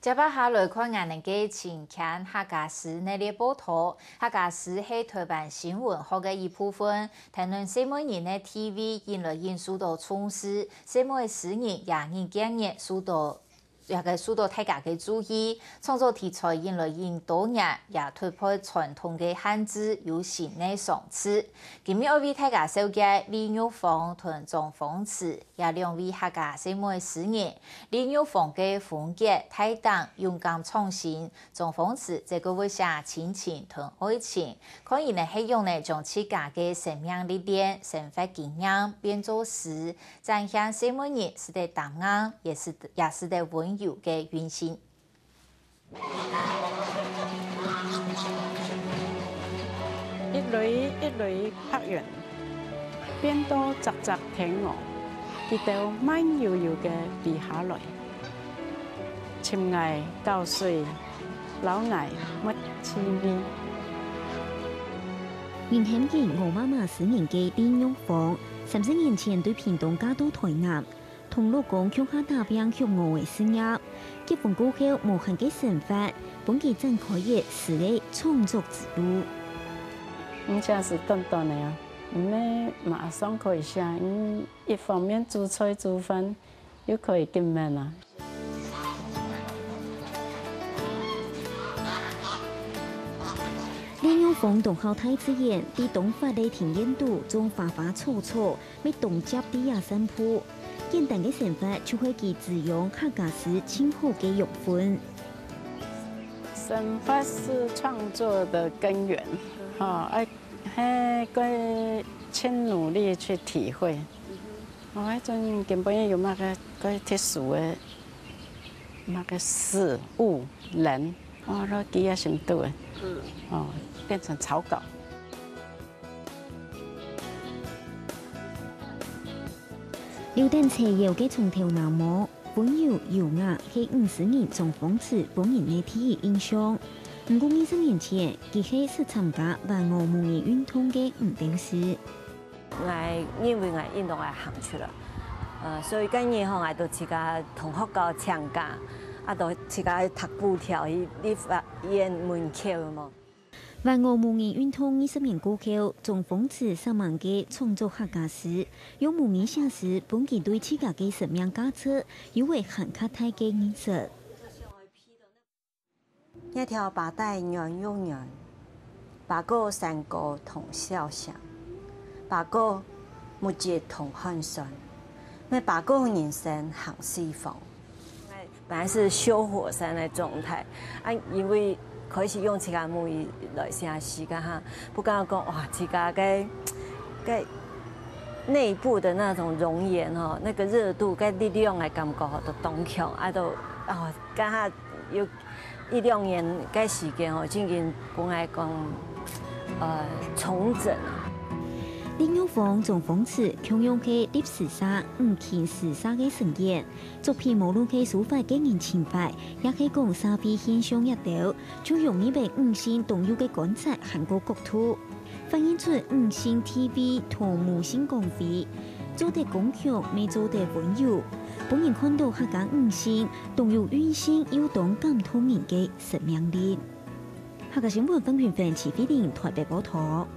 接把下来看眼能嘅前看客家史内列报道，客家史系台湾新闻学嘅一部分，谈论什么人嘅 TV 引来因受到重视，什么事人也因今日受到大家嘅注意，创作题材引来因多年也突破传统嘅限制，有新嘅尝试。今日我为大家收介李玉凤同庄凤慈，也两位客家什么诗人。李玉凤嘅风格大胆、勇敢、创新，庄凤慈这个会写亲情同爱情，可以呢系用呢将自家嘅生命历练、生活经验变作诗，展现什么人是得答案，也是得温柔嘅原型。一蕊一蕊拍完，變到雜雜挺我，直到慢悠悠嘅跌下來。深愛交歲，老愛乜滋味？原顯見我媽媽10年嘅李玉鳳，30年前對屏東嫁到台南，同老公鄉下打拼學我嘅事業。結婚過後無限嘅生活，本期展開嘅是嘅創作之路。這是短短的啊，唔咩馬上可以寫。一方面煮菜煮飯，又可以見面啦。李玉鳳同校太子園喺東法的田野度種花花草草，咪東接啲野生鋪。簡單嘅生活就係其滋養客家史清好嘅養分。生活是創作的根源，個請努力去體會。我嗰陣根本有乜個特殊嘅乜個事物人，我都記憶深度嘅，變成草稿。榴彈車搖嘅從頭那麼溫柔優雅，係50年莊鳳慈本人嘅第一印象。不過20年前，佢係參加萬我模擬運動嘅運動師。因為我運動係行出啦，所以今年我到自家同學校參加，到自家讀布條去立法院門口嘛。萬我模擬運動20年過後，莊鳳慈3萬嘅創作客家詩，用模擬寫詩，本佢對自家嘅生命價值有為很刻體嘅認識。一條白帶圓又圓，白過山歌同瀟湘，白過木節同寒酸，那白過人生行西方。本來是修火山的狀態，因為開始用自家母語來寫詩噶哈，不敢講哇，自家嘅內部的那種容顏哦，那個熱度、嘅力量嘅感覺都動強，家下有1-2年嘅時間哦，竟然本來講重整啊。李玉鳳莊鳳慈強用嘅歷史沙、5時沙嘅呈現，作品無論係抒發嘅人情懷，也係講社會現象一條，就容易被5星動搖嘅觀察韓國國土，反映出5星 TV 同無星光輝，做得剛強，未做得溫柔。本人看到客家5星動搖運星，有當感動人嘅生命力。客家新聞分權範齊飛玲台北報道。